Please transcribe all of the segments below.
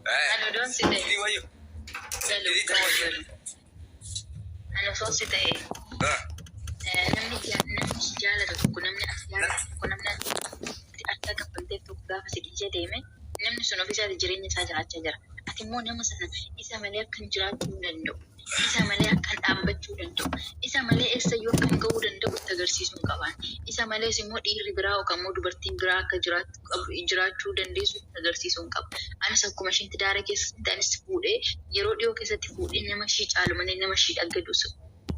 أنا دون سيدي ويو أنا صوت سيدي namni jaalatu tokko namni as jaalatu tokko namni akka kaffalteef tokko gaafa si dhiisee deeme namni sun ofiisaati jireenya isaa jiraachaa jira. Ati immoo nama sana isa malee akkan jiraachuu danda'u, isa malee akkan dhaabbachuu danda'u, isa malee eessayyuu akkan ga'uu danda'u itti agarsiisuu hin qabaan. Isa malees immoo dhiirri biraa yookaan immoo dubartiin biraa akka jiraachuu dandeessu itti agarsiisuu hin qabu. Anis akkuma ishiin tidaara keessatti anis fuudhee yeroo dhiyoo keessatti fuudhee nama ishii caalu malee nama ishii dhaggaduusu.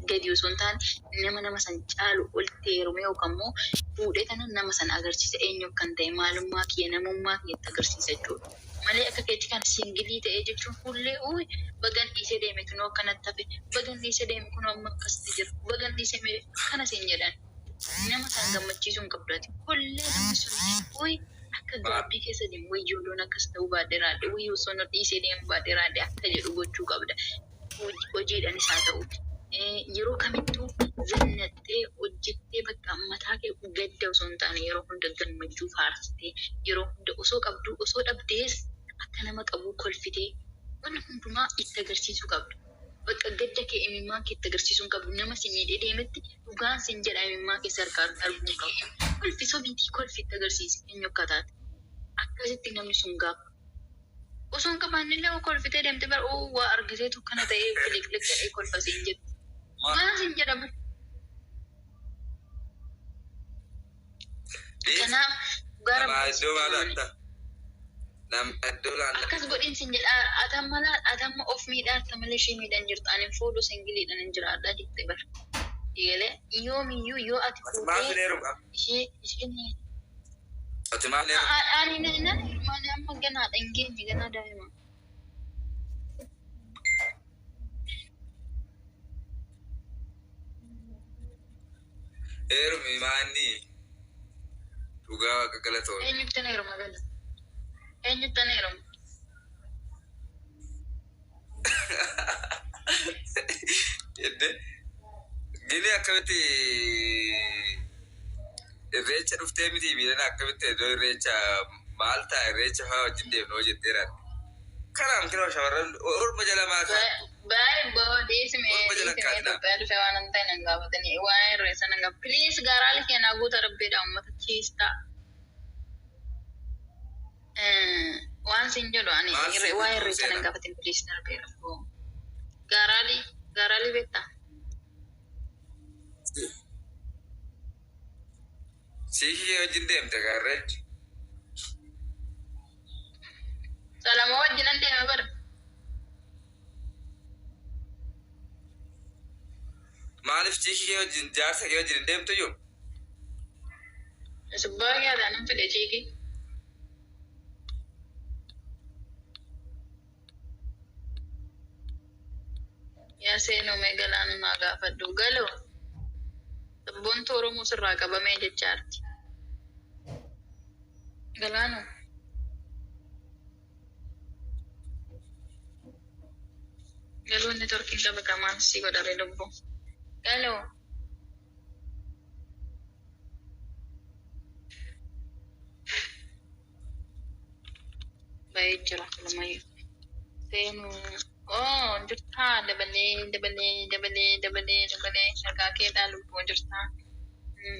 Gadi osoo hin taane nama san caalu olitti heerume yookaan immoo fuudhee kana nama sana agarsiisa eenyu kan ta'e maalummaa kiyya namummaa kiyyatti agarsiisa jechuudha. Malee akka keetti kan singilii ta'ee jechuun fuullee bagan dhiisee deeme kunoo akkanatti hafe bagan dhiisee deeme kunoo amma akkasitti jira bagan dhiisee kana siin jedhan nama sana gammachiisuu hin qabdati. Fuullee namni sun akka gaabbii keessa deemu wayyoo loon akkas ta'uu baadhee raadde wayyoo osoo dhiisee deemu baadhee raadde akka jedhu gochuu qabda. Hojiidhaan isaa ta'uuti. Yeroo kamittuu zannattee hojjettee bakka mataa kee gadda osoo hin taane yeroo hunda gammachuu faarsitee yeroo hunda osoo qabduu osoo dhabdees akka nama qabuu kolfitee wanni hundumaa itti agarsiisuu qabdu. Bakka gadda kee imimmaan kee itti agarsiisuu hin qabdu. Nama si miidhee deemetti dhugaan siin jedha imimmaan keessa harkaa arguu hin qabu. Kolfisoo biitii kolfi itti agarsiisi eenyu akka taate. Akkasitti namni sun gaafa. Osoo hin qabaanne illee kolfitee deemte bara waa argiteetu kana ta'ee filiqliq jedhee kolfa siin jedhu. Waan siin jedhamu. Kanaaf gara akkas godhin siin jedha atamma of miidhaarta malee ishee miidhan jirtu ani fuudhu singiliidhaan hin jiraadha jette bara. Yeelee yoomiyyuu yoo ati fuudhee isheen ani amma ganaadha hin geenye ganaa daa'ima. Heerumi maanni dhugaa waaqa galatoon. Eenyutti na heeruma gala? Eenyutti na heeruma? Yedde gini akkamitti irreecha dhuftee miti miidhana akkamitti iddoo irreecha maal ta'a irreecha fa'aa wajjin deemnoo jetteeraan. Kanaan kinoo shamarran orma jala maasaa. Baay'ee booddeesime Itoophiyaa dhufee waan hin ta'e nan gaafatanii waa'ee irreessa nan gaafata. Piliis gaaraalee keenyaa guutaa rabbeedha uummata ciistaa. Waan siin jedhu ani waa'ee irreessa nan gaafatin piliis darbeera. Gaaraalee beektaa? Siikii wajjin deemte gaarreechi. Salamoo wajjin an deeme bara. Maaliif ciikii kee wajjin jaarsa kee wajjin hin deemtu iyyuu? Subbaa yaadaan hin fide ciikii. Yaa seenuu mee galaana maa gaafadhu galoo. Sabboontu Oromoo sirraa qabamee jechaarti. Galaanoo. Galoonni torkiin qaba qamaan si godhare lubbuu. Galoo. Baay'ee jira lamayyuu. Seenuu. Jirtaa dabalee shagaa keedhaa lubbuu jirtaa.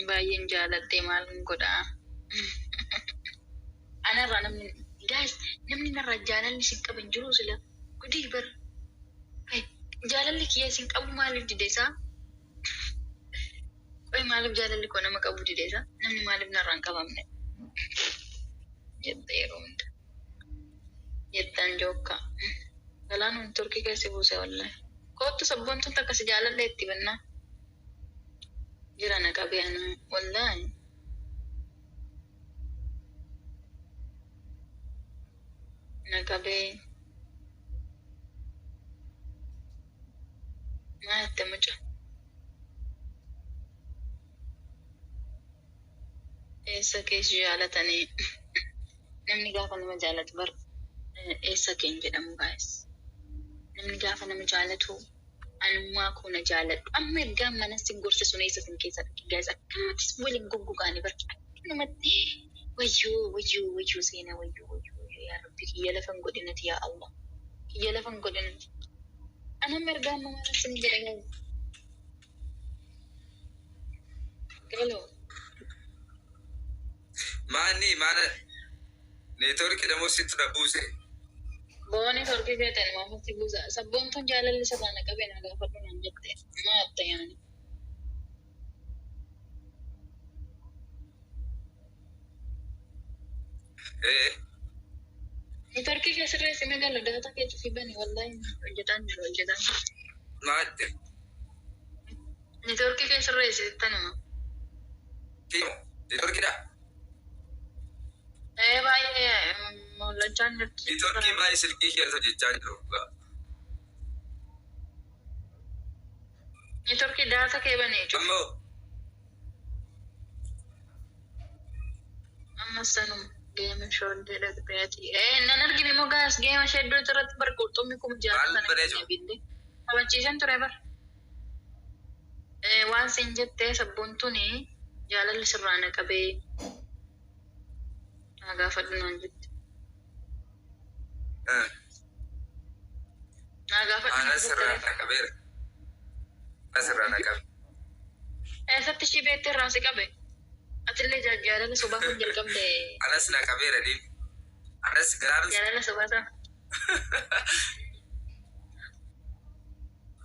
Baay'een jaaladhee maal godhaa. Anarraa namni narraa jaalalli sin qaban jiru sila gudii bara. Jaalalli kiyya sin qabu maaliif dideessaa? Maaliif jaalalli koo nama qabu dideessaa? Namni maaliif narraa hin qabamne? Jetta yeroo hunda. Jettaan jookkaa. Galaanuma turkii keessa buuse wallahi. Kootu sabboontuun takka si jaaladha itti bannaa. Jira na qabee ana wallahi. Na qabee. Maa itti muca. Eessa keessa jaalatanii. Namni gaafa nama jaalatu bara. Eessa keenya jedhamu gaa'es. Namni gaafa nama jaalatu anummaa koo na jaaladhu. Amma ergaa mana sin gorsa sun eessa sin keessa gaa'es akkamittis waliin goggogaanii barca. Akkanumatti wayyoo seena wayyoo. يا ربي كي يلفن قدنتي يا الله كي يلفن قدنتي أنا مرقام ما نسمي جرعين قالوا معني معنا نيتورك ده مو ست ربوسه بوني تركي كتن ما فسي بوزا سبون تون جالا اللي سبانا كبين على فردون انجبت ما أبتا يعني ايه نيتوركي كسر رئيسي مقالو داتا كيتو في بني والله وجدان جلو وجدان ما عدت نيتوركي كسر رئيسي تنما كيمو نيتورك ده ايه باي مولا جانت نيتورك ما يسلكي كي أنت جتان روبا نيتوركي داتا كي بني أمو أما سنم جيم شون ديرك بياتي إيه نرجع نموجاس جيم شدوا ترى بركوتو ميكم جاتا مال بريجو. بيندي أما تيجان ترى وان سنجت سبونتوني جالا اللي سرانا كبي أنا فدنا نجت أنا سرنا كبير أسرنا كبير ستشي بيت راسي كبي أتلي جالا صباح من كم دي أنا سنا كبير دي أنا سكران جالا صباح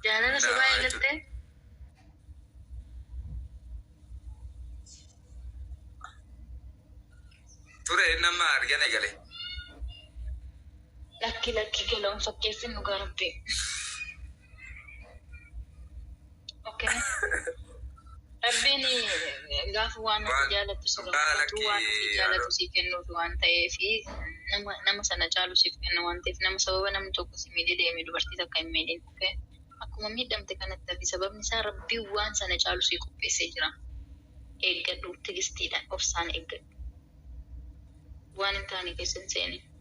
جالا صباح يلتة ترى إنما أرجعنا قلي لكي كلام فكيف إنه قربي أوكي ربيني قافوا وانا جالة تسرق وانا جالة تسيك إنه وان تيفي نما سنة جالو سيف إنه وان تيف نما سبب نما توقف سميدي دي ميدو برتي تكاين ميدين أوكي أكو ممي دم تكانت في سبب نسا ربي وان سنة جالو سيكو بيسجرا إيقاد وتجستي دا أفسان إيقاد وان انتاني كيسن سيني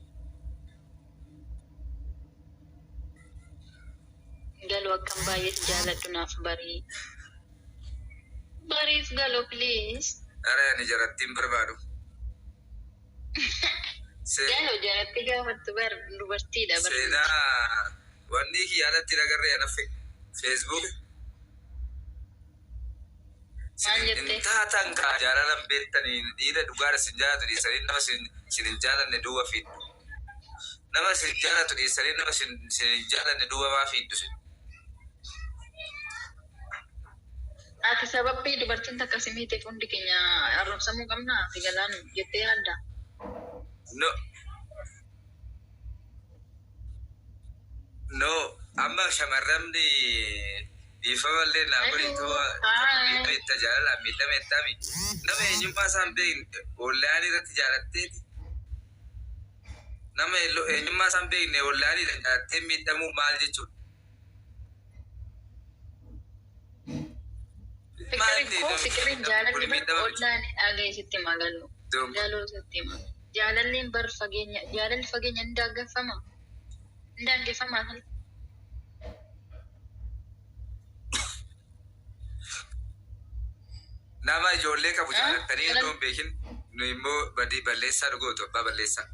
قالوا كم بايت جالة ناف بري بريف قالوا بليز أنا نجرتين بربادو قالوا جالتي قافت برتي دا برتي سيدا وانيكي يالا تيراغري أنا في فيسبوك انتا تنكا جالا لمبيتني إذا دوغار سنجالة دي سرين نما سنجالة ندوة فيد نما سنجالة دي سرين نما سنجالة ندوة ما فيد Ati sababii dubartiin takka simite fundi keenya arrabsamuu qabna ati galaan jettee yaadda. No, amma shamarramni dhiifamallee naafanii itti jaalala miidhame ittaami. Nama eenyummaa isaan beekne oollaan irratti jaalatteeti. Nama eenyummaa isaan beekne oollaan irratti jaalattee miidhamuu maal jechuudha? Fikirin jaalalli bar ollaan dhageessitti magalu. Jaaloo sitti hima. Jaalalliin bar fageenya jaalalli fageenya ni daangeffama. Ni daangeffama kan. Nama ijoollee qabu jaalattanii osoo hin beekin nu immoo badii balleessaa dhugootu abbaa balleessaa.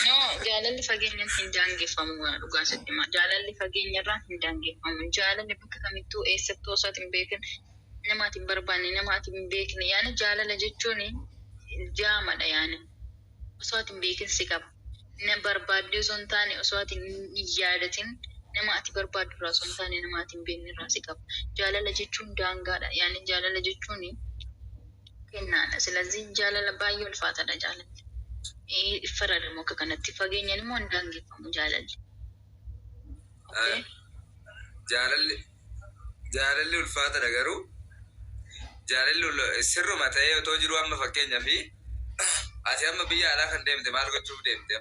No, jaalalli fageenya hin daangeffamu dhugaa sitti hima. Jaalalli fageenya irraa hin daangeffamu. Jaalalli bakka kamittuu eessattuu osoo hin beekin namaati hin barbaanne namaati hin beekne yaani jaalala jechuun jaamadha yaani osoo ati hin beekin si qaba. Na barbaadde osoo hin taane osoo ati hin yaadatin nama ati barbaaddu irraa osoo hin taane nama ati hin beekne irraa si qaba. Jaalala jechuun daangaadha yaani jaalala jechuun kennaadha. Silazii jaalala baay'ee ulfaataadha jaalalli. Faradamu akka kanatti fageenyaan immoo hin daangeffamu jaalalli. Jaalalli ulfaataadha garuu jaalalli sirruma ta'ee otoo jiru amma fakkeenyaaf ati amma biyya alaa kan deemte maal gochuuf deemte?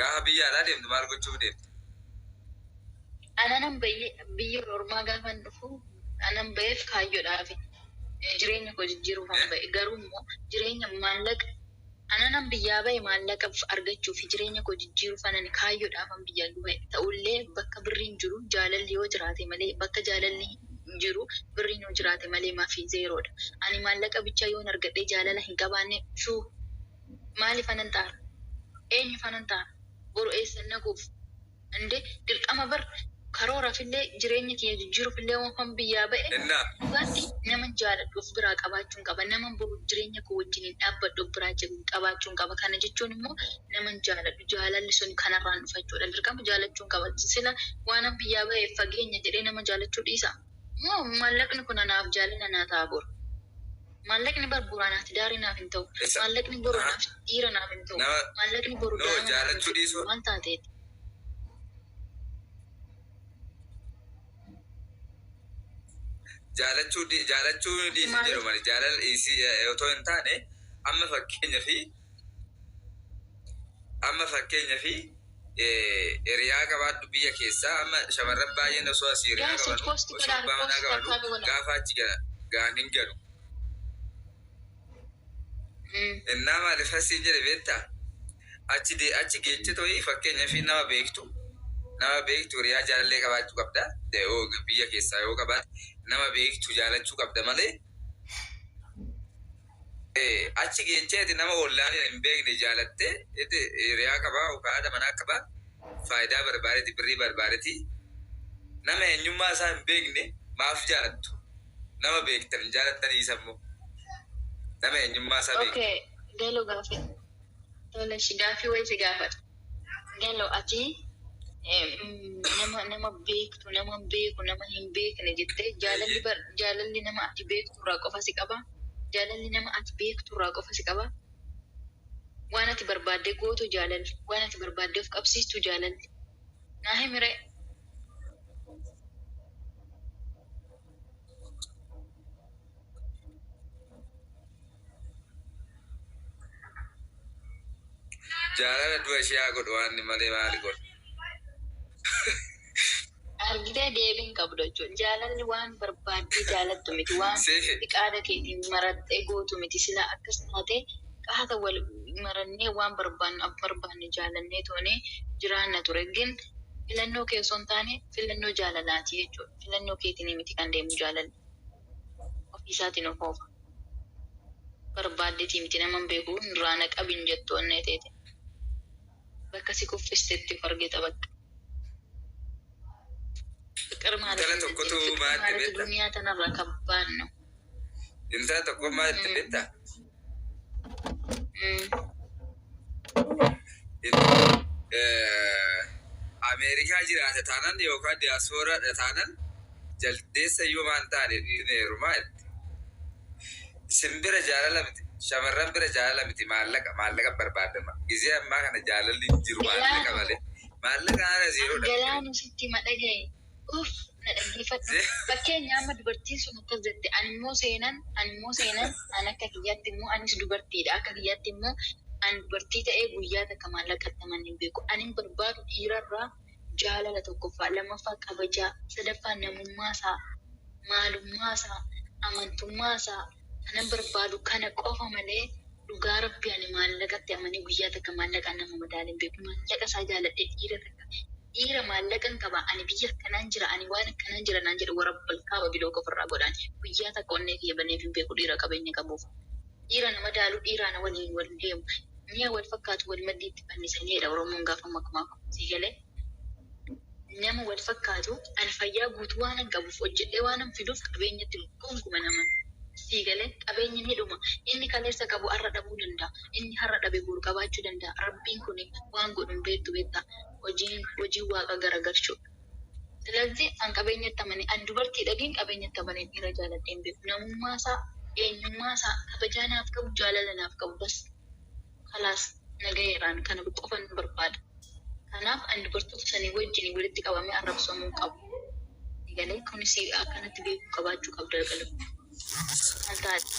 Gaafa biyya alaa deemte maal gochuuf deemte? Anan biyya ormaa gaafa dhufu anan ba'eef kaayyoodhaaf jireenya koo jijjiiruuf an ba'e garuu immoo jireenya maallaqa anan biyyaa ba'e maallaqa argachuuf jireenya koo jijjiiruuf anan kaayyoodhaaf an biyya ba'e ta'ullee bakka birriin jiru jaalalli yoo jiraate malee bakka jaalalli jiru birriin yoo jiraate malee maafii zeeroodha. Ani maallaqa bichaa yoon argadhee jaalala hin qabaanne shuu maaliif anan xaara? eenyu fanan ta'a boru eessa naquuf inde dirqama bar karoora fillee jireenya kiyya jijjiiruuf illee waan biyyaa ba'e dhugaatti nama jaaladhuuf biraa qabaachuun qaba nama boru jireenya koo wajjiniin dhaabbadhuuf biraa qabaachuun qaba kana jechuun immoo nama jaaladhu jaalalli sun kanarraan dhufachuudha dirqama jaalachuun qaba sila waan biyyaa ba'e fageenya jedhee nama jaalachuu dhiisa moo maallaqni kun anaaf jaalala naa ta'a boru maallaqni barbuuraanaaf daarii naaf hin ta'u maallaqni boruudhaaf dhiira naaf hin ta'u maallaqni boruudhaaf jaalachuu dhiisu waan taateeti. Jaalachuu dhiisi jedhu malee jaalala dhiisii otoo hin taane amma fakkeenya fi hiriyaa qabaadhu biyya keessaa amma shamarran baay'een osoo asii hiriyaa qabaadhu osoo abbaa manaa qabaadhu gaafa achi gaan hin galu. Innaa maaliif asiin jedhe beektaa achi geeche ta'ii fakkeenya fi nama beektu hiriyaa jaalallee qabaachuu qabda biyya keessaa yoo qabaate. Nama beektu jaalachuu qabda malee achi geecheeti nama ollaan hin beekne jaalatte hiriyaa qabaa haadha manaa qabaa faayidaa barbaadeeti birrii barbaadeeti nama eenyummaa isaa hin beekne maaf jaalattu nama beektan jaalattanii sammoo nama eenyummaa isaa beekne. Galoo gaafate tole gaafii wayii si gaafata galoo ati. Nama beektu nama beeku nama hin beekne jettee jaalalli nama ati beektu irraa qofa si qaba jaalalli nama ati beektu irraa qofa si qaba waan ati barbaadde gootu jaalalli waan ati barbaadde of qabsiistu jaalalli naa himire. Jaalala du'a ishee haa godhu waan malee maali godhu. Argitee deebiin qabdu jechuudha. Jaalalli waan barbaadde jaalattu miti waan qaada keetiin marattee gootu miti sila akkas taate qaata wal marannee waan barbaanne jaalannee toonee jiraanna ture gin filannoo kee osoo hin taane filannoo jaalalaati jechuudha. Filannoo keetiin miti kan deemu jaalalli ofiisaatiin of oofa. Barbaaddeetii miti nama beeku raana qabin jettu onnee teete bakka si kuffisteetti argita bakka. Intala tokkotu maatti beektaa? Duniyaa tanarraa kabbaannu. Intala tokko maatti beektaa? Ameerikaa jiraate taanan yookaan diyaaspooraadha taanan jaldeessa iyyuu maan taane dineerumaa itti. Simbira jaalala miti. Shamarran bira jaalala miti maallaqa barbaadama. Gizee ammaa kana jaalalli hin jiru maallaqa malee. Maallaqa haala zeeroodha. Galaanu sitti madhaga'e. Na dhaggeeffadhu. Fakkeenya amma dubartiin sun akkas jette ani immoo seenan ani akka kiyyaatti immoo anis dubartiidha akka kiyyaatti immoo ani dubartii ta'ee guyyaa takka maallaqattaman hin beeku ani barbaadu dhiirarraa jaalala tokkoffaa lammaffaa kabajaa sadaffaa namummaasaa maalummaasaa amantummaasaa kanan barbaadu kana qofa malee dhugaa rabbi ani maallaqatti amanii guyyaa takka maallaqaan nama madaaleen beeku maallaqa isaa jaaladhe dhiira maallaqan qaba ani biyya akkanaan jira ani waan akkanaan jira naan jedhu warabbal kaaba biloo ofirraa godhaan guyyaa takka onnee kiyya baneef hin beeku dhiira qabeenya qabuuf dhiira nama daalu dhiiraan waliin wal deemu mi'a wal fakkaatu wal maddiitti fannisaniidha oromoon gaafa makmaa sii galee nama wal fakkaatu ani fayyaa guutuu waan an qabuuf hojjedhee waan an fiduuf qabeenyatti gonkuuma nama sii galee qabeenyi ni dhuma inni kaleessa qabu har'a dhabuu danda'a inni har'a dhabe boru qabaachuu danda'a rabbiin kun waan godhun beektaa hojii waaqa garagalchuudha. Silazii an qabeenyatti amane an dubartii dhagiin qabeenyatti amane dhiira jaaladheen beeku namummaasaa eenyummaasaa kabajaa naaf qabu jaalala naaf qabu bas kalaas nagayeeraan kana qofan barbaada. Kanaaf an dubartoota sanii wajjin walitti qabamee arrabsamuu qabu. Galee kunis akkanatti beekuu qabaachuu qabda galu. Kan taate.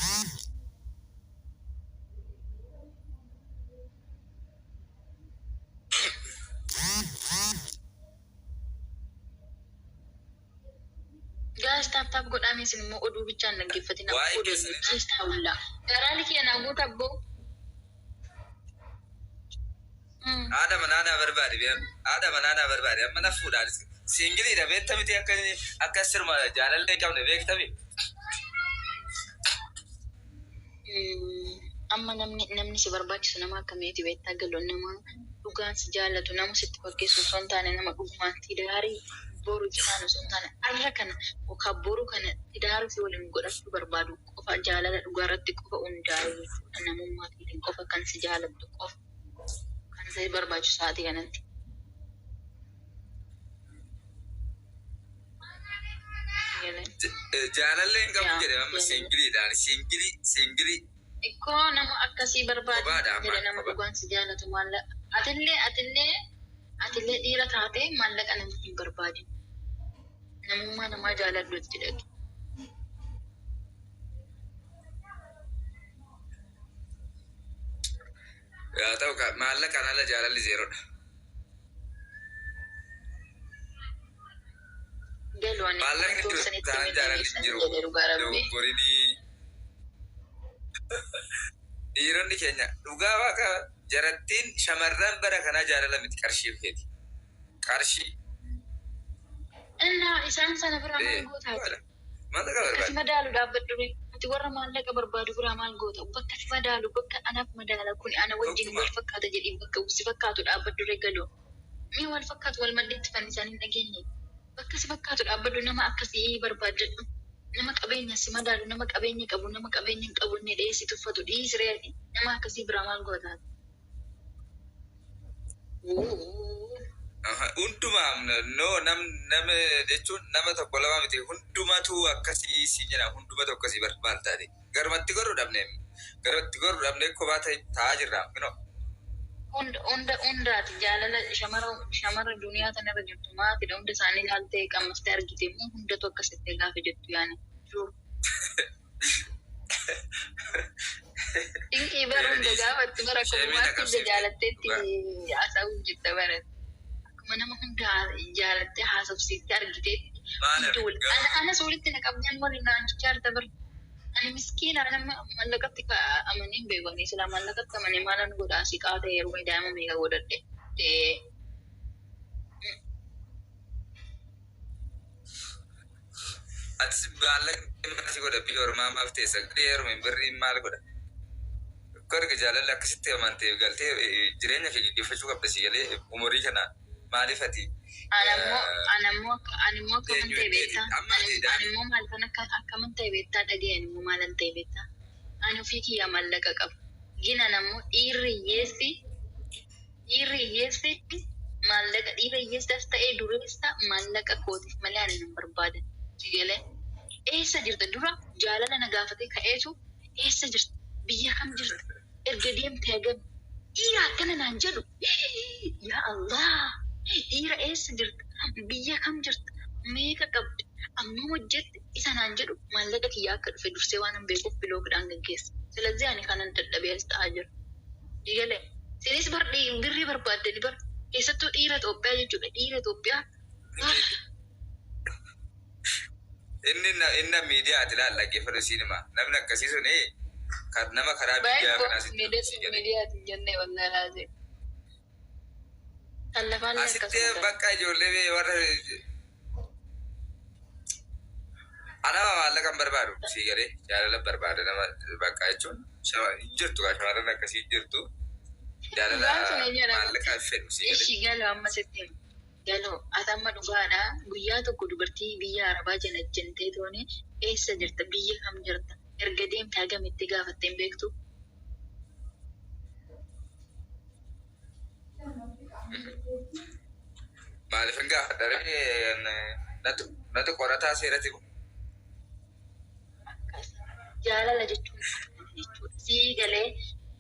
Guys, tap godhame isin immoo oduu bichaan dhaggeeffatin akka oduu bichiista hullaa. Garaali kiyya naa guuta abboo. Haadha manaa barbaade amma na fuudhaan siingiliidha beekta miti akka sirma jaalallee qabne beekta miti. amma namni si barbaachisu nama akkamiiti beektaa galoon nama dhugaan si jaallatu nama sitti fakkeessu osoo hin taane nama dhugumaan tidaarii boru jiraanu osoo hin taane arra kana yookaan boru kana tidaarii fi waliin godhachuu barbaadu qofa jaalala dhugaa irratti qofa hundaa'e namummaatiin qofa kan si jaallattu qofa kan si barbaachisu sa'aatii kanatti. Jaalalleen qabu jedhama amma singiliidhaan singilii. Ikkoo nama akkasii barbaadu jedhe nama dhugaan si jaallatu maallaqa. Atillee dhiira taatee maallaqa nama hin barbaadin. Namummaa namaa jaaladhu itti dhaqe. Yaa ta'u maallaqaan ala jaalalli zeeroodha. Maallaqni taan jaalalli jiru dogorinii. Dhiironni keenya dhugaa waaqa jarattiin shamarran bara kanaa jaalala miti qarshii feeti. Qarshii. Innaa isaan sana biraa maal gootaati? Maallaqa barbaadu. Bakka si madaalu dhaabbadhu ati warra maallaqa barbaadu biraa maal goota? Bakka si madaalu bakka anaaf madaala kun ana wajjin wal fakkaata jedhii bakka si fakkaatu dhaabbadhu reegaloo. Mee wal fakkaatu wal maddeetti fannisaan hin dhageenye. Bakka si fakkaatu dhaabbadhu nama akkasii barbaadadhu. Nama qabeenya si madaalu nama qabeenya qabu nama qabeenya hin qabu inni dheessi tuffatu dhiisreeti nama akkasii biraa maal gootaati? Hundumaa nama jechuun nama tokko lama miti hundumatu akkasii si jedha hunduma tokko si barbaadtaati. Garmatti goruu dhabnee kophaa taa'aa jirra. Hundaati jaalala shamara duniyaa tanarra jirtu maatidha hunda isaanii ilaaltee qammastee argite immoo hundatu akkasitti gaafa jettu yaani. Dinqii bara hunda gaafatti bara akkumaatti jaalatteetti haasa'uu jirta bara. Akkuma nama hunda jaalattee haasofsiitti argiteetti. Anas walitti na qabdeen waliin naan jaarta bara. Ani miskiina nama mallaqatti amaniin beekanii sila mallaqatti amanii maalan godhaa si qaata yeroo daa'ima meeqa godhadhe. Atis maallaqni mana si godha biyya ormaa maaf teessa yeroo birriin maal godha? Korga jaalala akkasitti amantee galtee jireenya kee gaggeeffachuu qabda si galee umurii kana maaliif ati? Animmoo akkaman ta'e beektaa? Animmoo maal kan akkaman ta'e beektaa dhaga'e animmoo maalan ta'e beektaa? Ani ofii kiyyaa maallaqa qaba. Gina nammoo dhiirri hiyyeessi maallaqa dhiirri hiyyeessas ta'ee dureessa maallaqa kootiif malee ani hin barbaadan. Sigalee eessa jirta dura jaalala na gaafatee ka'eetu eessa jirta? Biyya kam jirta? Erga deemtee hagam dhiira akkana naan jedhu yaa Allah. Dhiira eessa jirta? Biyya kam jirta? Meeqa qabdi? Amma hojjette isa naan jedhu maallaqa kiyyaa akka dhufe dursee waan hin beekuuf biloogidhaan gaggeessa. Silazii ani kanan dadhabee as ta'aa jira. Digalee sinis birrii barbaadde bar keessattuu dhiira Itoophiyaa jechuudha. Dhiira Itoophiyaa. Inni miidiyaati laallaggeeffatu siinima. Namni akkasii sun nama karaa biyyaa kanaasitti. Miidiyaati jennee wallaalaa jee. Asitti bakka ijoollee warra anama maallaqa barbaadu sii galee jaalala barbaada nama bakka jechuun jirtu shamarran akkasii jirtu jaalala maallaqa fedhu sii galee. Ishii galoo amma sitti galoo atamma dhugaadha guyyaa tokko dubartii biyya Arabaa jennee toone eessa jirta biyya kam jirta erga deemte hagamitti gaafattee hin beektu. Maaliif hin gaafadharee natu qorataa seerati kun. Jaalala jechuudha. Sii galee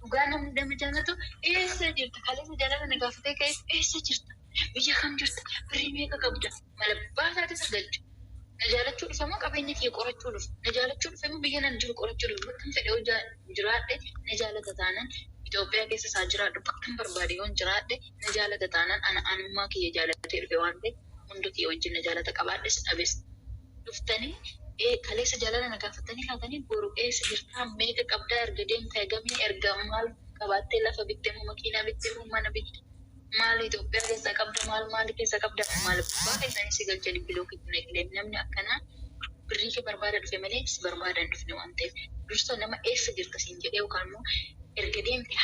dhugaa namni nama jaalatu eessa jirta? Kaleessa jaalala na gaafatee ka'eef eessa jirta? Biyya kam jirta? Birrii meeqa qabda? Mala baasaati sagalchu. Na jaalachuu dhufe moo qabeenya kee qorachuu dhufe? Na jaalachuu dhufe moo biyya nan jiru qorachuu dhufe? Bakka fedhee jiraadhe na jaalata taanaan Itoophiyaa keessa isaa jiraadhu bakka barbaade yoon jiraadhe na jaalata taanaan anummaa kiyya jaalatee dhufe waan ta'eef hundi kiyya wajjin na jaalata qabaadhes dhabes. Dhuftanii kaleessa jaalala na gaafatanii laatanii boru eessa jirtaa meeqa qabdaa erga deemtee hagamii erga maal qabaattee lafa bittee moo makiinaa bittee moo mana bitte maal Itoophiyaa keessa qabda maal keessa qabda maal bakka isaanii si galcha bilbiloo kitne gilee namni akkanaa birrii kee barbaada dhufe malee si barbaadan dhufne waan ta'eef dursa nama eessa jirta siin jedhee yookaan immoo erga deemte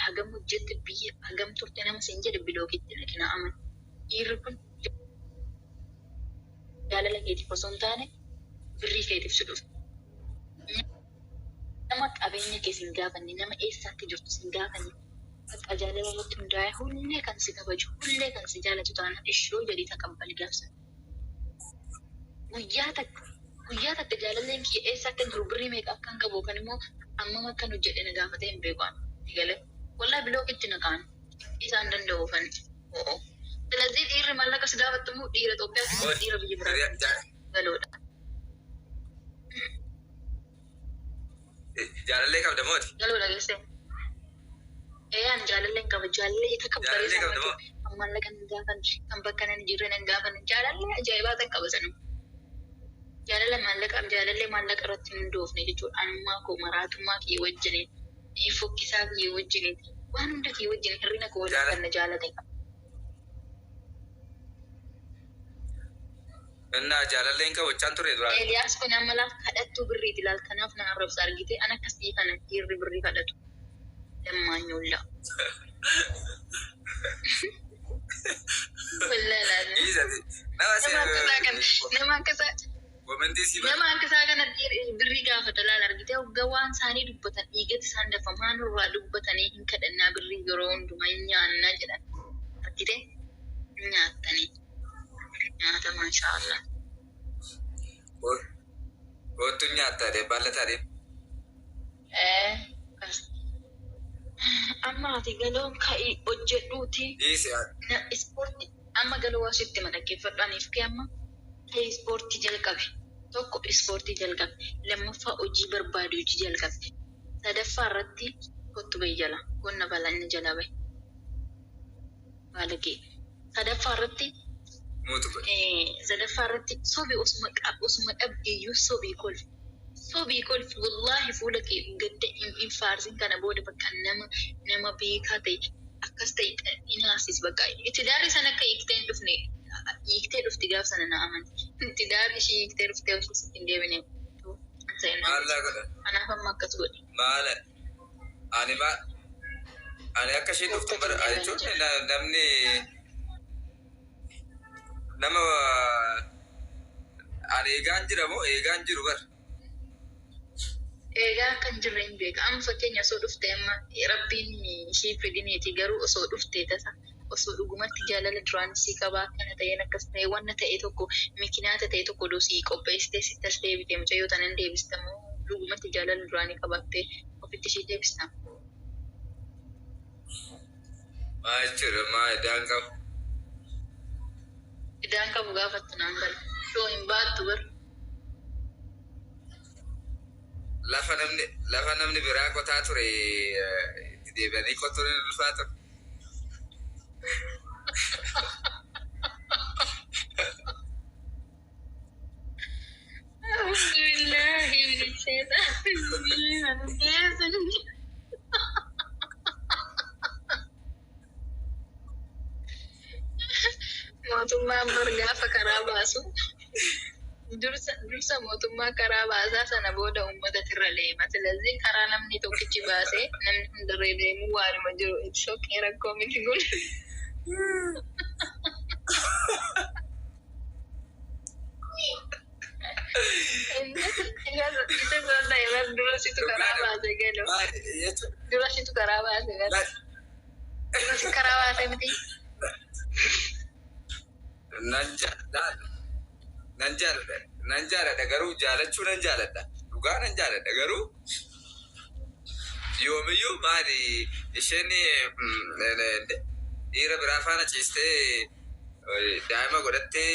hagam hojjette biyya hagam turte nama sin jedhe bilookitti dhaqina aman dhiirri kun jaalala keetiif osoo hin taane birrii keetiif si dhufe. Nama qabeenya kee sin gaafanne nama eessaatti jirtu sin gaafanne bakka jaalala irratti hundaa'e hullee kan si kabaju hullee kan si jaalatu taanaan ishoo jedhii taqabbali gaafsan. Guyyaa takka jaalalleen kiyya eessa akka jiru birrii meeqa akkan qabu kan immoo ammam akkan hojjedhe na gaafatee hin beekaan. Galee wallaahi bilookitti naqaan isaan danda'u fan. ስለዚህ dhiirri maallaqa si gaafattu immoo dhiira Itoophiyaa dhiira biyya biraa galoodha. Jaalallee qabda mooti. Galoodha geessee. An jaalallee qaba jaalallee takabbaree sana maallaqa hin gaafan kan bakka nan jirre nan gaafan jaalallee ajaa'ibaa ta'e qaba sanu. Jaalallee maallaqa irratti hin doofne jechuudha. Anummaa koo maraatummaa kiyya wajjiniin fokkisaa kiyya wajjiniin waan hunda kiyya wajjiniin hirrina koo waliin kan na jaalate qaba. Innaa jaalalleen qabu wachaan ture duraa. Eeliyaas kun amalaaf kadhattuu birriiti ilaal kanaaf na arrabsa argite an akkasii kana dhiirri birrii kadhatu. Lammaanyuulla. Nama akkasaa kana birrii gaafata laal argite hoggaa waan isaanii dubbatan dhiigatti isaan dafa maalirraa dubbatanii hin kadhannaa birrii yeroo hundumaa hin nyaannaa jedhan argite nyaattanii nyaata maashaallah. Gootu nyaatta de baallata de. Amma ati galoon ka'ii hojjedhuuti. Ispoortii amma galoo asitti madaqeeffadhu aniif kee amma kee ispoortii jalqabe. Tokko ispoortii jalqabe. Lammaffaa hojii barbaade hojii jalqabe. Sadaffaa irratti kottu bahi jala. Qonna balanni jala bahi. Baalagee. Sadaffaa irratti sobii osuma dhabdeeyyuu sobii kolfi. Sobii kolfi wallaahi fuula kee gadda hin faarsin kana booda bakka nama beekaa ta'e akkas ta'e inaasis bakka itti daarii sana akka hiiktee hin dhufne hiiktee dhufti gaaf sana na amanti. Itti daarii ishii hiiktee dhuftee ofii sitti hin deebine. Anaaf amma akkas godhe. Maala ani akka isheen dhuftu jechuun namni nama ani eegaan jira moo eegaan jiru bara. Eegaa kan jirre hin beeka. Amma fakkeenya osoo dhuftee amma rabbiin ishii fedhineeti garuu osoo dhuftee tasa osoo dhugumatti jaalala duraan sii qabaa akkana ta'een akkas ta'e wanna ta'e tokko mikinaata ta'e tokko dosii qopheessitee sittas deebitee mucayyoo tanan deebistamoo dhugumatti jaalala duraanii qabaattee ofitti ishii deebista. Maa jechuudha maa idaan qabu. Idaan qabu gaafattu naan bala. Yoo hin baattu bara. Lafa namni biraa qotaa ture deebi'anii qotuun hin ulfaatu. Bismillahi min shaytaan. Mootummaan gaafa karaa baasu dursa mootummaa karaa baasaa sana booda uummatatu irra deema. ስለዚህ karaa namni tokkichi baasee namni hundarree deemu waanuma jiru ibsoo rakkoo miti kun. Durasitu karaa baasee galuu. Durasitu karaa baasee galuu. Durasi karaa baasee miti. Nan jaaladha garuu jaalachuu nan jaaladha dhugaa nan jaaladha garuu yoomiyyuu maali isheen dhiira biraa faana ciistee daa'ima godhattee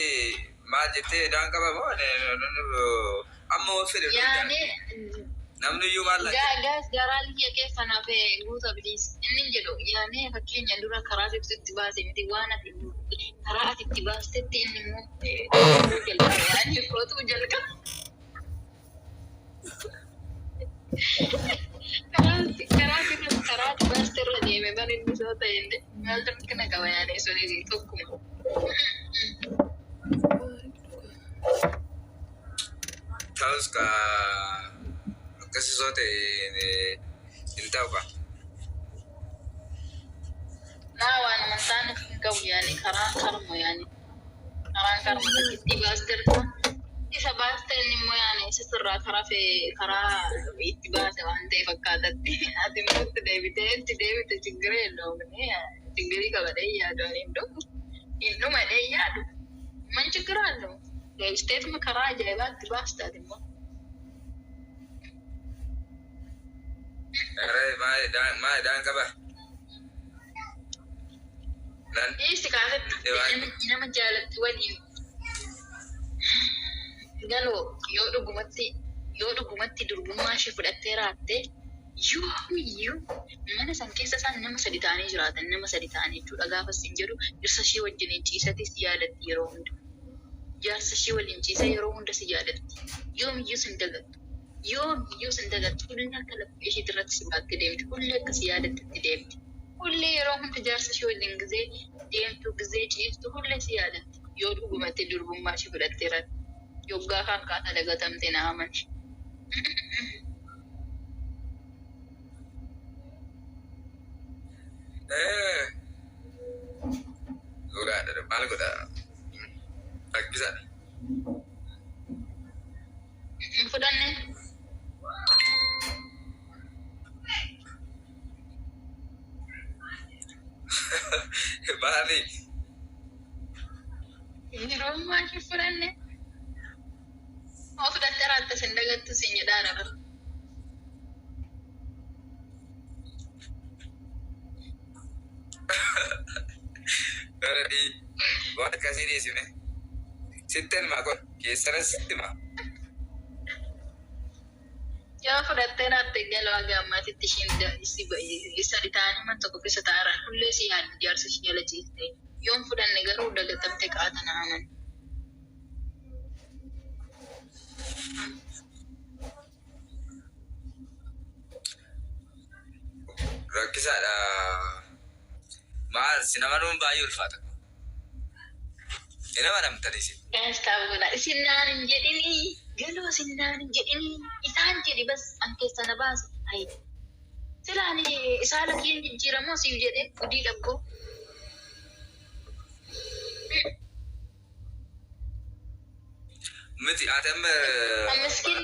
maal jettee daan qaba moo amma waan fedhe namniyyuu maal gaas garaan kiyya keessanaaf guuta bilis inni jedhu yaane fakkeenya dura karaa ibsutti baase miti waan ati karaa ati itti baastetti inni immoo jalqaba yaani kootu jalqaba karaa ati baaste irra deeme ban inni soo ta'e illee maaltu kana qaba yaane suni tokkuma. Ta'us ka akkasii soo ta'e hin انت وقع لا وانا من ثاني قوي يعني كران كرمو يعني كران كرمو تكتي باسترتا إذا باسترني مو يعني سسرة ترى في كرا اتباس وانتي فكاتت أتي موت ديبي تجري لو مني تجري كبدي يا دونين دو إنه ما دي يا دو من جرا لو لو استيت ما كرا جايبات تباس تادي مو ما دان كبا لان إيش كانت إنما ما جالت ودي قالوا يودو قمتي دربما شوف الأتيرات يو mana san keessa isaan nama sadi ta'anii jiraatan nama sadi ta'anii jechuudha gaafa isin jedhu dhirsa ishee wajjin ciisatti si yaadatti yeroo hunda jaarsa ishee waliin ciisa yeroo hunda si yaadatti yoomiyyuu sin dagattu hullee akka laphee ishee irratti si baatte deemti hullee akka si yaadatti deemti hullee yeroo hunda jaarsa ishee waliin gizee deemtu gizee ciistu hullee si yaadatti yoo dhugumatti durbummaa ishee fudhatteeratti yoggaa kan kaata dagatamte na amani. Udah ada malu udah bisa nih. Udah nih. Balik. Ini rumah udah nih. Oh sudah terata sendagat tuh sini darah. Di buat kasih di sini. Sitten mah kok, kisah sitten mah. Ya sudah terata kalau agama itu shinda isi ditanya mah toko bisa taran. Hullee sih ada jarsi sih jalan ciste. Yom sudah negara udah getam teka atan aman. Rakkisa ada maal sinama baay'ee ulfaata. Ina mana mtani sih? Tahu gak? Sinan jadi ni, gelo sinan jadi ni. Isan jadi bas angke sana bas. Hai. Sila ni isala kian jira mo si jadi udi labgo. Miti atam Miskin.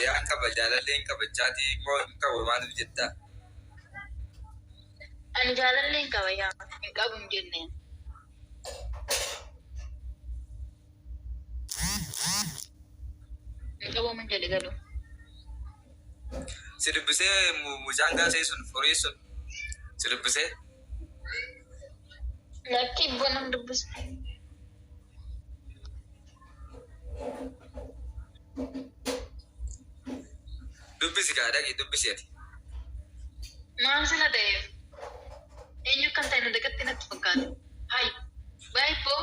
Yang kabajalan link kabajati ko kawan jetta. Ani jalan link kawaya. Engkau bumjenne. Engkau mau menjadi gaduh. Sidibbise mujanga sai sun fure sun. Sidibbise Laki bonang debus. dubbisi ka dhaqi dubbisi ati. Maasila ta'e eenyu kan ta'e na dagatti natti fakkaate. Hai baay'ee foo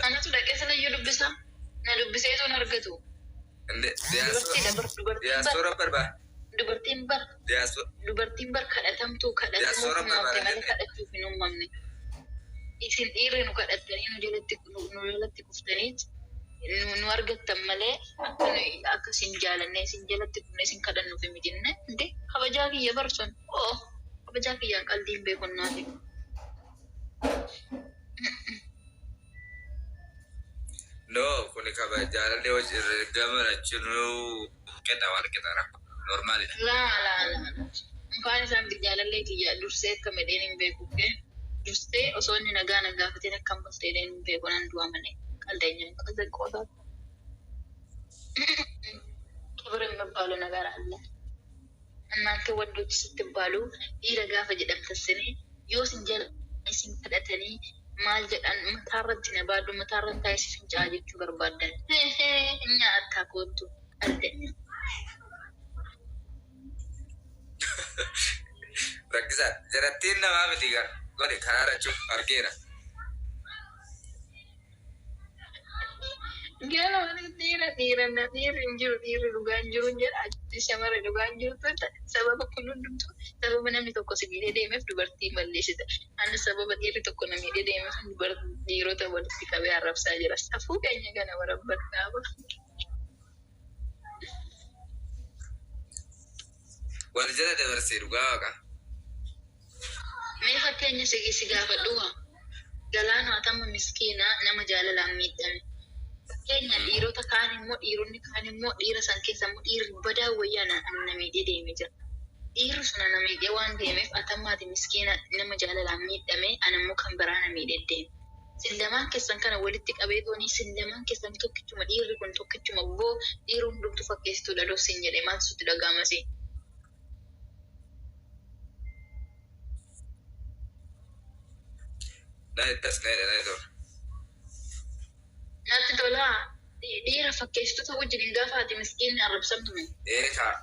anatu dhaqee sana iyyuu dubbisa na dubbisee sun argatu. Diyaasora barbaa. Dubartiin bar kadhatamtu kadhatamuuf uumamte malee kadhachuuf hin uumamne. Isin dhiirri nu kadhattanii nu jalatti kuftaniit nu argattan malee akka isin jaalanne isin jalatti kufne isin kadhannuuf hin mijinne inde kabajaa kiyya barson kabajaa kiyyaan qalbiin beekonnaati. No, kuni kabajaalee hojii gammachuun kenna waan kenna normaalidha. Laa. Mukaan isaan jaalallee kiyya dursee akka medheen hin beeku dursee osoo inni nagaa nagaafateen akkam basteedhaan hin beeku nan du'a malee qaldeenya qalde qoodaa. ክብር የሚባለው ነገር አለ። እናንተ ወንዶች ስትባሉ ይረጋፈ ጀደምተስኒ ዮስ እንጀል ሲንከደተኒ ማል ጀዳን መታረንት ነባዱ መታረን ታይስ ፍንጫጅቹ በርባደን እኛ አታቆጡ አልደኝ Rakkisa jarattiin namaa miti godhe karaarachuuf argeera. Gelo dhiira injiru dhugaan jiru jedha achi shamara dhugaan jirtu sababa kunuundumtu sababa namni tokko sibiilee deemeef dubartii balleessita. Ani sababa dhiirri tokko namni deemeef dhiirota walitti qabee arrabsaa jira. Safuu keenya kana warabbadhaaba. Waljala dabarsee dhugaa waaqa. Mee fakkeenya si gaafadhuwa. Galaana atama miskiina nama jaalalaan miidhame. Fakkeenya dhiirota kaan immoo dhiironni kaan immoo dhiira san keessa immoo dhiirri badaa wayyaa na miidhee deemee jira. Dhiirri sun na miidhee waan deemeef atamaati miskiina nama jaalalaan miidhame anammoo kan biraa na miidhee deeme. Sindamaan keessan kana walitti qabeetooni sindamaan keessan tokkichuma dhiirri kun tokkichuma boo dhiirri hundumtu fakkeessituu dhaloo sin jedhee maal sitti dhaga'amase. Natti tolaa dhiira fakkeessitoota wajjin gaafa ati miskiinni arrabsamtume. Eekaa.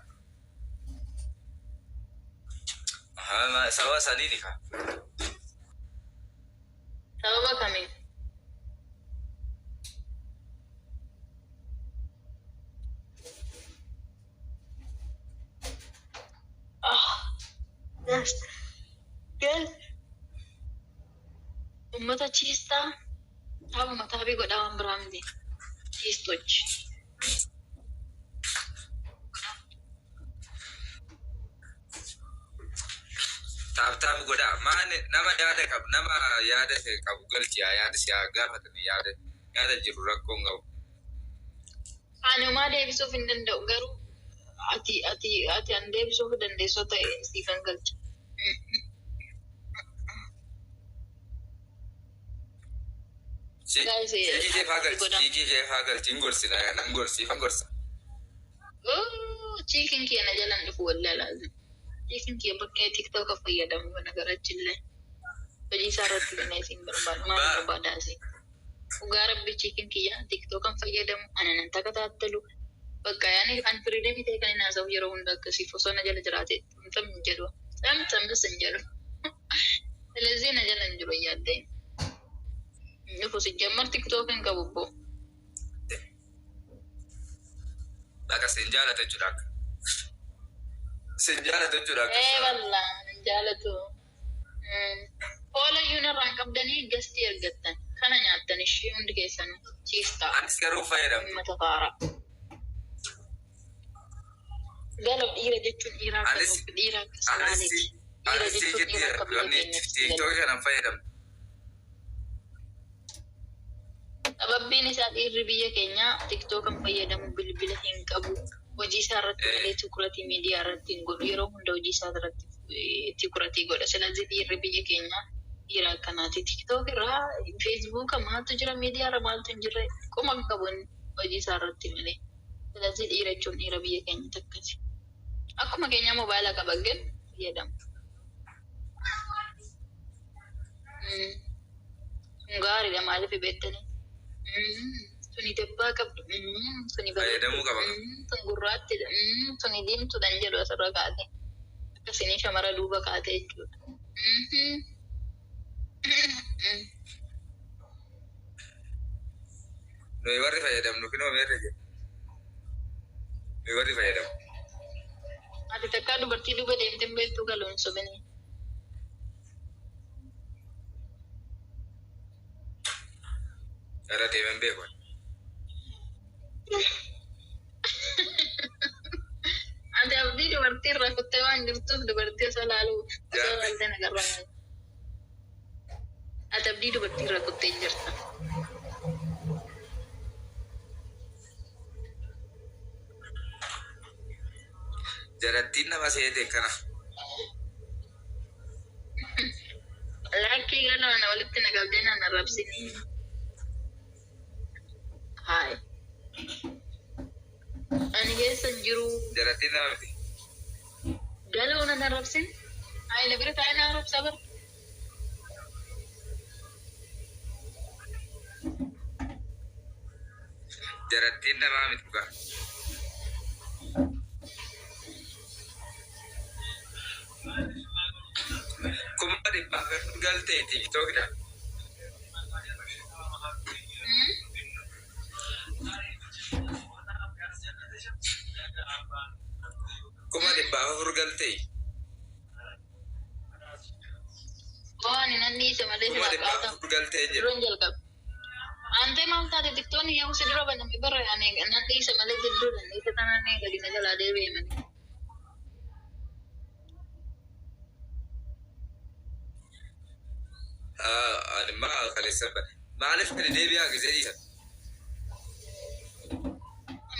Sababa sadiini ka. Sababa kamiin? Gal ummata ciistaa taaba mataa fi godhaa waan biraa miti. Ciistochi. Taaptaap godhaa. Maani nama yaada qabu nama yaada qabu galchiyaa yaada siyaa gaafatanii yaada jiru rakkoon qabu. Ani homaa deebisuuf hin danda'u garuu ati an deebisuuf dandeessoo ta'e siifan galcha. Siikii keefaa galchi hin gorsina hin gorsa. Chiikin kee na jalan dhufu wallee laazim. Chiikin kee bakka tiktoka fayyadamu kana garachillee. Hojii isaa irratti gana isin barbaadu maal barbaadaasi. Dhugaa rabbi chiikin kiyya tiktokan fayyadamu ana nan takataattalu. Bakka yaani an firiidamii ta'e kan hin haasa'u yeroo hunda akkasiif osoo na jala jiraate tamtam hin jedhu. Tamtam bis hin jedhu. ስለዚህ na jala hin jiru yaaddeen. Dhufu sijjammar tiktokin qabu boo. Bakka sin jaalata jechuudha. Sin jaalata jechuudha. Wallah hin jaalatu. Hoolayyuun irraan qabdanii gastii argattan. Kana nyaattan ishee hundi keessan ciistaa. Anis garuu fayyadamu. Uummata faaraa. Galab dhiira jechuun dhiiraa akka dhiiraa akka salaaleeti. Dhiira jechuun dhiira akka biyya keenyatti. Tiktooki kanan fayyadamu. Sababbiin isaa dhiirri biyya keenyaa tiktookan fayyadamu bilbila hin qabu. Hojii isaa irratti malee tikuratii miidiyaa irratti hin godhu. Yeroo hunda hojii isaa irratti tikuratii godha. ስለዚህ dhiirri biyya keenyaa dhiira akkanaati. Tiktook irraa feesbuuka maaltu jira miidiyaa irra maaltu hin jirre qoma qabuun hojii isaa irratti malee. ስለዚህ dhiira jechuun dhiira biyya keenyatti akkasi. Akkuma keenya moobaayilaa qabaggen fayyadamu. Gaariidha maaliif beektanii? Suni dabbaa qabdu. Suni fayyadamuu qaba. Sun gurraattidha. Suni diimtuudhaan jedhu asirra kaate. Akkasini shamara duuba kaate jechuudha. Nuyi warri fayyadamnu kunoo meerre jedhu. Nuyi warri fayyadamu. Ati takkaa dubartii duuba deemtee beektuu galuun sobanii. Irra deeman beeku. Ati abdii dubartii irraa kuttee waan jirtuuf dubartii osoo laaltee nagarraa. Ati abdii dubartii irraa kuttee jirta. Jalattiin nama seete kana. Lakkii galaana walitti naqabdee naan arrabsinii. Hai. Ani keessa jiru. Jalattiin nama miti. Galuu nan arrabsin. Hai na bira taa'ee na arrabsaa bara. Jalattiin nama miti dhugaa. Kuma dhibbaa galtee tiktookidha. Kuma dhibbaa galtee. Waan nan dhiise malee Kuma dhibbaa galtee jedhu. Yeroon jalqabe. Antee maal taate tiktoonni yoo si dura baname bara nan dhiise malee jidduu nan dhiise tanaan gadi na jalaa deebi'e malee. أنا ما خلي السبب ما عرفت الدنيا كذا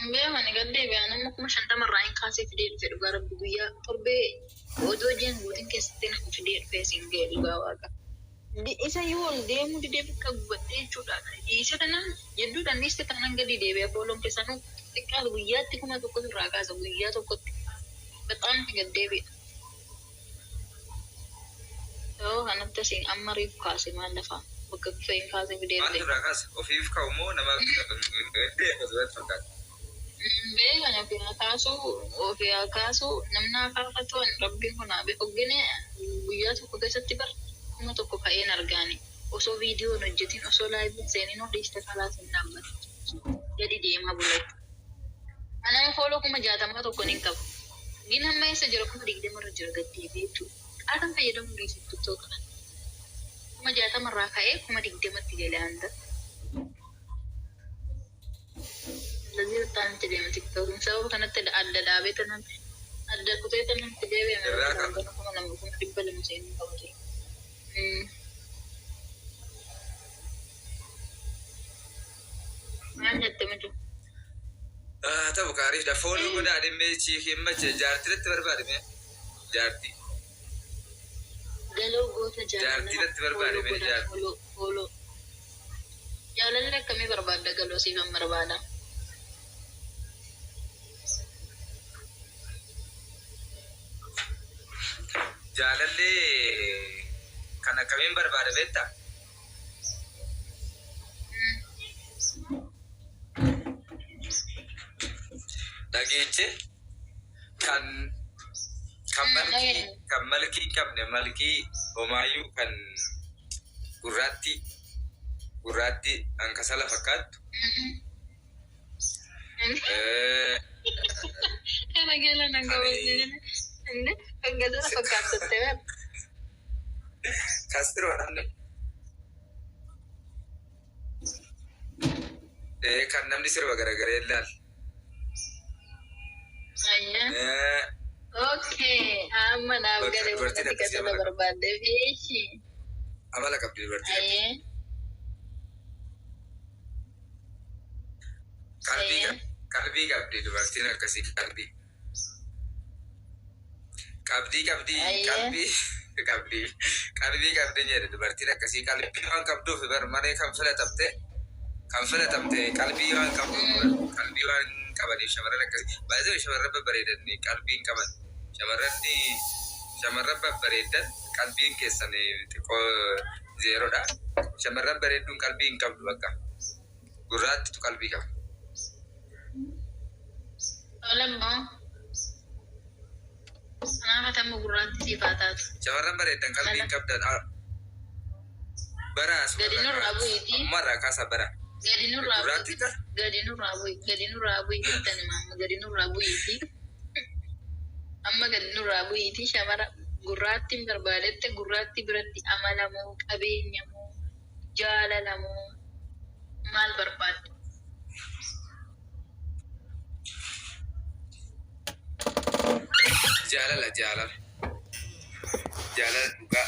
Mbee mani gadde be anamma kuma shantama irraa hin kaasee fidee dhufe dhugaa rabbi guyyaa torbee odoo jiran guutiin keessatti na fidee dhufee siin ga'e dhugaa waaqa. Isa yoo ol deemu didee bakka gubattee jechuudha. Isa kana jedduudhaan dhiiste kanan gadi deebi'ee fooloon keessanuu xiqqaatu guyyaatti kuma tokkotu irraa kaasa guyyaa tokkotti. Baxaan gaddee be'a. Yoo kanatti asiin amma riif kaase maal lafaa bakka kufee hin kaasee fidee dhufe. Maal irraa kaasa ofiif ka'umoo nama gaddee akkasumas fakkaata. Beekan ofii kaasu namni akaafatu rabbiin kun haa beekogine guyyaa tokko keessatti bar kuma tokko ka'een argaani osoo viidiyoon hojjetin osoo laayiviin seenin odeessite kalaas hin dhaabbatu gadi deemaa bulatu. Anama fooloo kuma 60 tokko ni qabu. Gin hamma eessa jira kuma 20 irra jira gaddeebi'ee jechuudha. Qaataan fayyadamu dhiisittu tokko kuma 60 irraa ka'ee kuma 20tti galee hanga. Lagi utang jadi macam tu. Saya bukan ada dabe tenan. Ada kutu tenan kejebe memang. Kalau kamu nak bukan tiba dalam sini kamu tu. Mana teman tu? Tahu karis dah follow pun dah ada meci himmat jarti dah terbaru ni. Jarti. Galau go saja. Jarti dah terbaru ni jarti. Follow. Jalan lek kami berbada galau sih kami berbada. Jaalallee kana kamiin barbaada beektaa? Dhageeche kan malkii hin qabne malkii homaayyuu kan gurraatti hankasala fakkaattu. Kana gala nangawwajjin. Enggak ada fakatu teman. Kasih orang ni. Kan namni sirba gara-gara ilal. Ayah. Okay, aman aku gale berarti kata berbeda visi. Amala kapdi berarti. Ayah. Kalbi kapdi berarti nak kasih kalbi. Kabdi ni ada berarti nak kasih kalbi orang kabdu ber mana kam filatamte kalbi orang kabdu kalbi orang kabadi shamara nak kasih bazu shamara berbeda ni kalbi kaban shamara berbeda kalbi kesan ni ko zero dah shamara berbeda kalbi kabdu baka gurat tu kalbi kab. Alam Kenapa kamu gurati sifatat? Jawaran beredang kalbi kabdan baras. Gadi nur abu itu. Marah kasa bara. Gadi nur abu itu ni mama. Gadi nur abu itu. Amma gadi nur abu itu shamara gurati berbadette gurati berarti amalamu, kabinyamu, jalalamu, mal berbad. Jalal juga.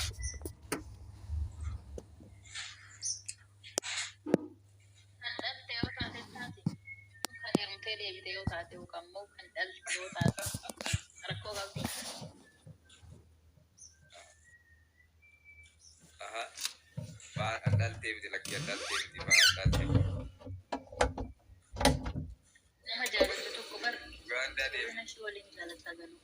Andal teo tate tati. Kadir mtele teo tate ukamu andal teo tate. Rakko gabi. Aha. Ba andal teo di lagi andal teo di ba andal teo. Nama jalan itu kubar. Ganda dia. Nasi waling jalan tagalu.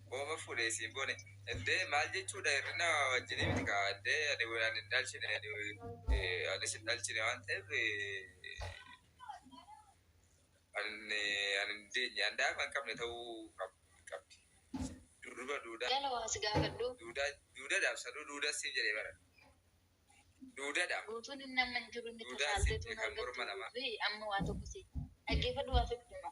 Boma fuudhee siin boone eddee maal jechuudha hir'ina wajjinii miti kaa eddee ani hin dhalchine anis hin dhalchine waan ta'eef ani hin deenye handaa kan qabne ta'uu qabdi. Durba duudaa. Gala waa si gaafadhu. Duudaadhaaf saduu duudaa siin jedhee bara. Duudaadhaaf. Guutuun inni amma hin jiru inni tasaalteetu argatu amma waa tokko si dhaggeeffadhu waa tokko dhuma.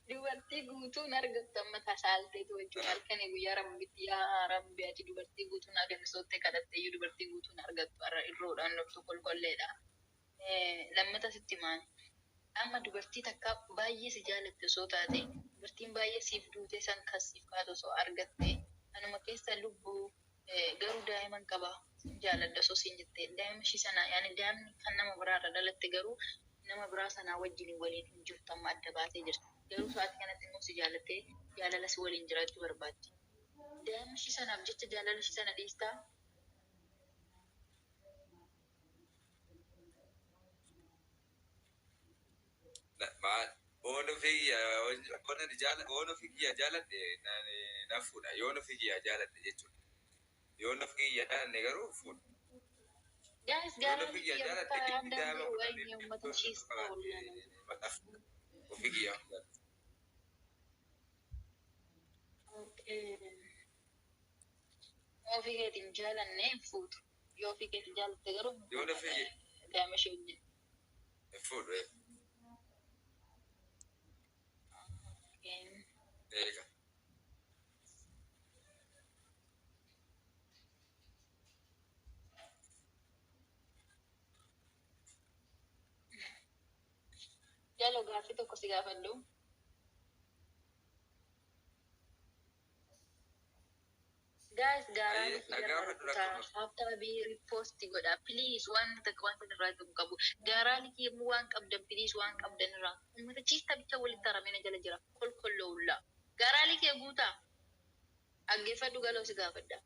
Dubartii guutuun argattu amma tasaalteetu jechuudha. Halkanii guyyaa rabbitti yaa rabbi ati dubartii guutuun agarsiisottee kadhatteeyyuu dubartii guutuun argattu irroodhaan loltu kolkolleedha. Lammata sitti maali? Amma dubartii takka baay'ee si jaalatte osoo taate dubartiin baay'ee siif duutee san kasiif kaatu osoo argatte anuma keessa lubbuu garuu daa'iman qaba jaaladha osoo siin jettee daa'ima ishii sana yaani daa'imni kan nama biraarra dhalatte garuu nama biraa sanaa wajjin waliin hin jirtu amma adda baatee jirti garuu sa'aatii kanatti immoo si jaalattee jaalala si waliin jiraachuu barbaaddi daa'ima ishii sanaaf jecha jaalala ishii sana dhiistaa Ono figya jaaladhe nafuudha. Yoon figya jaaladhe jechuudha. Yoon figya jaaladhe garuu fuudha. Guys, Yoon figya jaaladhe figya. Ofii keetiin jaalanne fuutu. Yoo ofii keetiin jaalatte garuu yoon figya daa'ima ishee wajjin. Fuudha. Eega. Jalo gaaffii tokko si gaafadhu. Guys, after be repost godha. Please waan irraa qabu. Gaaraan kiyemmoo waan qabdan please waan qabdan irraa. Uummata ciista bicha walitti haramee jala jira. Kolkolloowulla. Gaaraan kee guutaa. Aggeeffadhu galoo si gaafadha.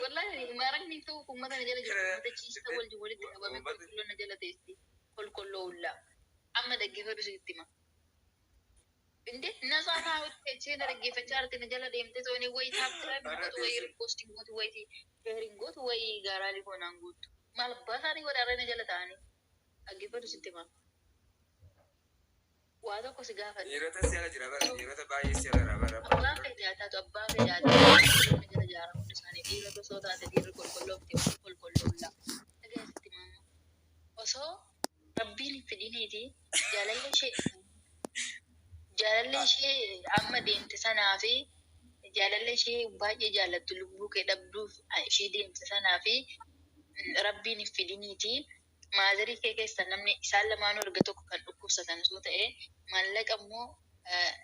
Wallahi maaraqni ta'u uummata jala jira. Uummata ciista walitti qabame kolkolloon jala teessi. Kolkolloowulla. Amma dhaggeeffadhu sitti hima. Inde nasaata hojjechee dhaggeeffachaa jirti na jala deemte tooni wayi taaptiraa wayi ripostii gootu wayi feerin gootu wayi gaaraalii koonaan guutu maal basaanii wadaarra na jala ta'anii dhaggeeffatu sitti hima. Waa tokko si gaafadha. Dhiirota si'ala jira bara dhiirota baay'ee si'ala bara. Abbaan fayyaataatu abbaan fayyaataatu na jala jaara hundi isaanii dhiirota osoo taate dhiirri kolkolloofte kolkolloolla. Dhagaa sitti hima. Osoo rabbiin fidiniiti jaalalli ishee amma deemte sanaa fi jaalalli ishee baay'ee jaalattu lubbuu kee dhabduuf ishee deemte sanaa fi rabbiin fidiniiti maazarii kee keessa namni isaan lamaanuu erga tokko kan dhukkubsatan osoo ta'e maallaqa immoo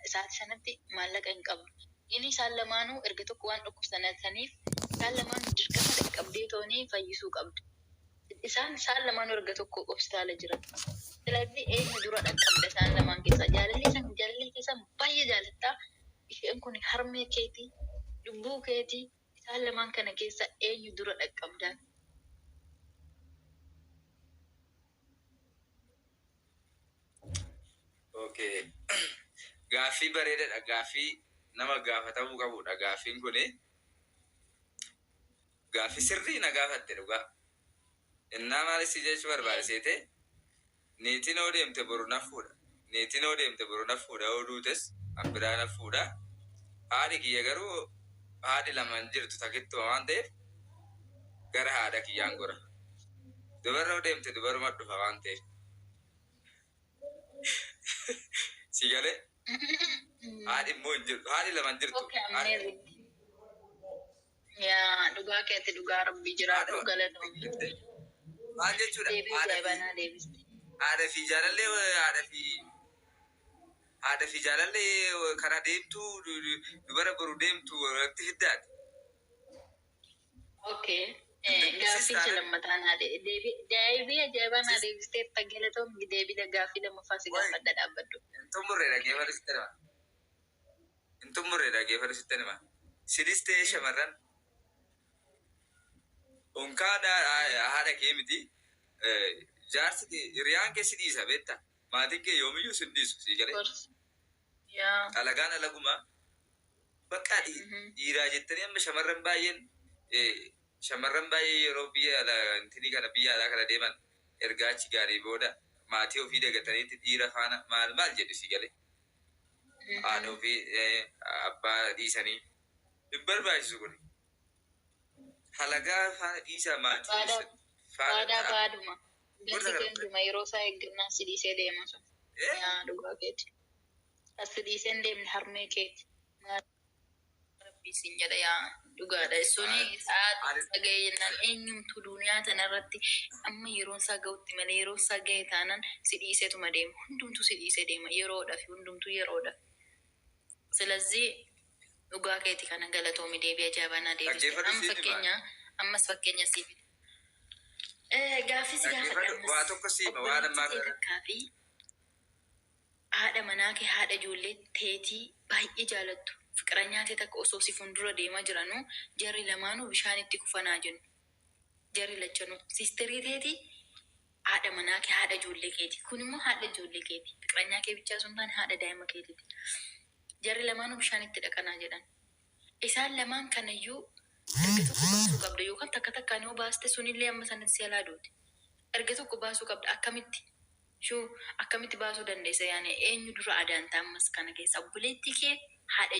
isaati sanatti maallaqa hin qabdu. Inni isaan lamaanuu erga tokko waan dhukkubsataniif isaan lamaanuu dirqama dhaqqabdee toonii fayyisuu qabdu. Isaan lamaanuu erga tokko hospitaala jiran. Silaatii eenyu dura dhaqqabda isaan lamaan keessa jaalalli keessan baay'ee jaalattaa isheen kun harmee keetii lubbuu keetii isaan lamaan kana keessa eenyu dura dhaqqabdaan. Okay. Gaaffii bareedaadha. Gaaffii nama gaafatamuu qabudha. Gaaffiin kuni gaaffii sirrii na gaafatte dhugaa. Innaa maalis si jechuu barbaade seete niitiin oo deemte boru nafuudha. Niitiin oo deemte boru nafuudha. Oo duutes abbiraa nafuudha. Haadhi kiyya garuu haadhi lamaan jirtu takittuma waan ta'eef gara haadha kiyyaan gora. Dubarra oo deemte dubaruma dhufa waan ta'eef. Si galee haadhi immoo hin jirtu. Haadhi lamaan jirtu. Yaa dhugaa keetti dhugaa rabbii jiraatu galatoomne. Maal jechuudha? Haadha fi jaalallee karaa deemtu dubara boru deemtu walitti fiddaati. Okay. Gaaffii lammataan deebii ajaa'ibaa naa deebistee galatoom deebii gaaffii lammaffaa si gaafadha dhaabbadhu. Hin xumurreedha geeffadhu sitti hima. Sinis ta'ee shamarran unkaan haadha kee miti jaarsi hiriyaan kee si dhiisa beektaa maatiin kee yoomiyyuu si dhiisu si galee alagaan alaguma bakka dhiiraa jettanii amma shamarran baay'een yeroo biyya intinii kana biyya alaa kana deeman ergaa achi gaarii booda maatii ofii dagataniitti dhiira faana maal jedhu si galee haadha ofii abbaa dhiisanii hin barbaachisu kun. Halagaa faana dhiisaa maatii. Baaduma. Gandi ganduma yeroo isaa eeggannaa si dhiisee deema sun. Yaa dhugaa keeti. As si dhiisee hin deemne harmee keeti. Rabbii siin jedha yaa. dhugaadha. Suni sa'aatii sagayinaan eenyumtu duniyaa tanarratti amma yeroon isaa ga'utti malee yeroo isaa ga'e taanaan si dhiiseetuma deema. Hundumtu si dhiisee deema yeroodhaaf hundumtu yeroodhaaf. Silazii dhugaa keeti kana galatoomi deebi'a jaabanaa deebiste. Ammas fakkeenya siif. Gaafis waa tokko siima waan ammaa fi haadha manaa kee haadha ijoollee teetii baay'ee jaalattu. Fiqranyaa ta'e takka osoo si fuuldura deemaa jiranuu jarri lamaanuu bishaan itti kufanaa jiru. Jarri lachanuu siisterii teetii haadha manaa kee haadha ijoollee keeti. Kun immoo haadha ijoollee keeti. Fiqranyaa kee bichaa sun taane haadha daa'ima keetiiti. Jarri lamaanuu bishaan itti dhaqanaa jedhan. Isaan lamaan kanayyuu erga tokko baasuu qabda yookaan takka takkaan yoo baaste sunillee amma sanatti si alaa duuti. Erga tokko baasuu qabda akkamitti baasuu dandeessa yaane eenyu dura adaanta ammas kana keessa obboleettii kee haadha